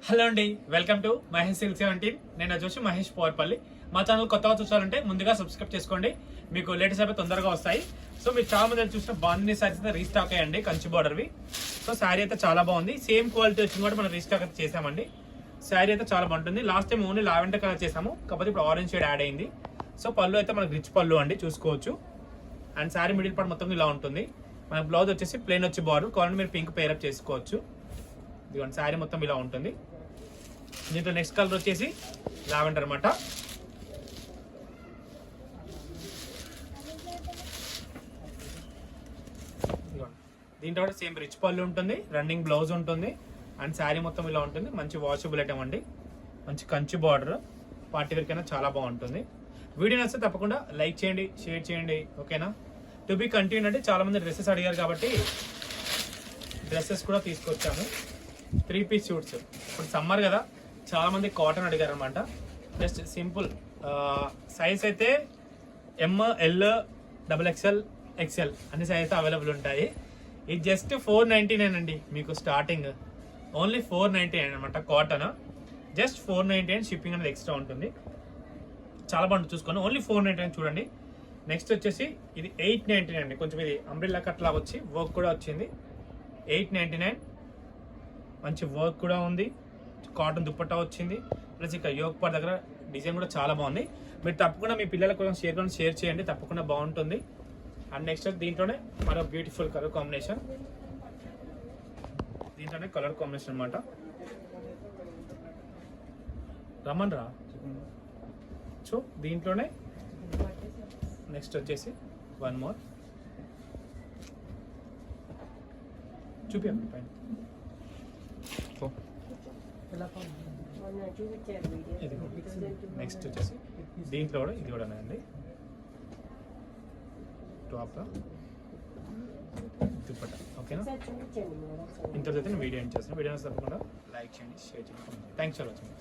Hello అండి, welcome to Mahesh silk 17. నేను వచ్చేసి మహేష్ పోర్పల్లి. మా ఛానల్ కొత్తగా చూసారంటే ముందుగా సబ్స్క్రైబ్ చేసుకోండి, మీకు లేటెస్ట్ అయితే తొందరగా వస్తాయి. సో మీరు చాలా మంది చూసిన బాందిని సారీస్ అయితే రీస్టాక్ అయ్యండి, కంచి బార్డర్వి. సో శారీ అయితే చాలా బాగుంది, సేమ్ క్వాలిటీ వచ్చింది కూడా మనం రీస్టాక్ అయితే చేసామండి. శారీ అయితే చాలా బాగుంటుంది. Last time only lavender colour చేసాము, కాకపోతే ఇప్పుడు ఆరెంజ్ షేడ్ యాడ్ అయింది. సో పళ్ళు అయితే మనకి రిచ్ పళ్ళు అండి, చూసుకోవచ్చు. అండ్ శారీ మిడిల్ పార్ట్ మొత్తం ఇలా ఉంటుంది. మన బ్లౌజ్ వచ్చేసి ప్లెయిన్ వచ్చి బార్డర్, కావాలంటే మీరు పింక్ పేరప్ చేసుకోవచ్చు. ఇదిగోండి శారీ మొత్తం ఇలా ఉంటుంది. దీంట్లో నెక్స్ట్ కలర్ వచ్చేసి లావెండర్ అనమాట. దీంట్లో కూడా సేమ్ రిచ్ పళ్ళు ఉంటుంది, రన్నింగ్ బ్లౌజ్ ఉంటుంది. అండ్ శారీ మొత్తం ఇలా ఉంటుంది. మంచి వాషబుల్ ఐటమ్ అండి, మంచి కంచి బార్డర్, పార్టీ వేర్ కైనా చాలా బాగుంటుంది. వీడియో నచ్చితే తప్పకుండా లైక్ చేయండి, షేర్ చేయండి, ఓకేనా. టు బి కంటిన్యూ అంటే చాలా మంది డ్రెస్సెస్ అడిగారు కాబట్టి డ్రెస్సెస్ కూడా తీసుకొచ్చాము. 3 పీస్ షూట్స్, ఇప్పుడు సమ్మర్ కదా, చాలా మంది కాటన్ అడిగారు అనమాట. జస్ట్ సింపుల్ సైజ్ అయితే ML, XXL, XL అన్ని సైజ్ అయితే అవైలబుల్ ఉంటాయి. ఇది జస్ట్ 499 అండి, మీకు స్టార్టింగ్ ఓన్లీ 499 అనమాట. కాటన్ జస్ట్ 499, షిప్పింగ్ అనేది ఎక్స్ట్రా ఉంటుంది. చాలా బాగుంటుంది, చూసుకోండి. ఓన్లీ 499 చూడండి. నెక్స్ట్ వచ్చేసి ఇది 899 అండి, కొంచెం ఇది అంబ్రిల్లా కట్ లాగా వచ్చి వర్క్ కూడా వచ్చింది. 899, మంచి వర్క్ కూడా ఉంది, కాటన్ దుప్పట్టా వచ్చింది. ప్లస్ ఇక యోగ్ పార్ట్ దగ్గర డిజైన్ కూడా చాలా బాగుంది. మీరు తప్పకుండా మీ పిల్లల కోసం షేర్ చేయండి, తప్పకుండా బాగుంటుంది. అండ్ నెక్స్ట్ దీంట్లోనే మరో బ్యూటిఫుల్ కలర్ కాంబినేషన్, దీంట్లోనే కలర్ కాంబినేషన్ అనమాట. రమన్ రా. సో దీంట్లోనే నెక్స్ట్ వచ్చేసి వన్ మోర్ చూపించండి పైన. నెక్స్ట్ వచ్చేసి దీంట్లో కూడా ఇది కూడా అండి, టాప్ దుప్పట, ఓకేనా. ఇంతవరకు అయితే నేను వీడియో ఎండ్ చేస్తాను. వీడియో తప్పకుండా లైక్ చేయండి, షేర్ చేయండి. Thanks for watching.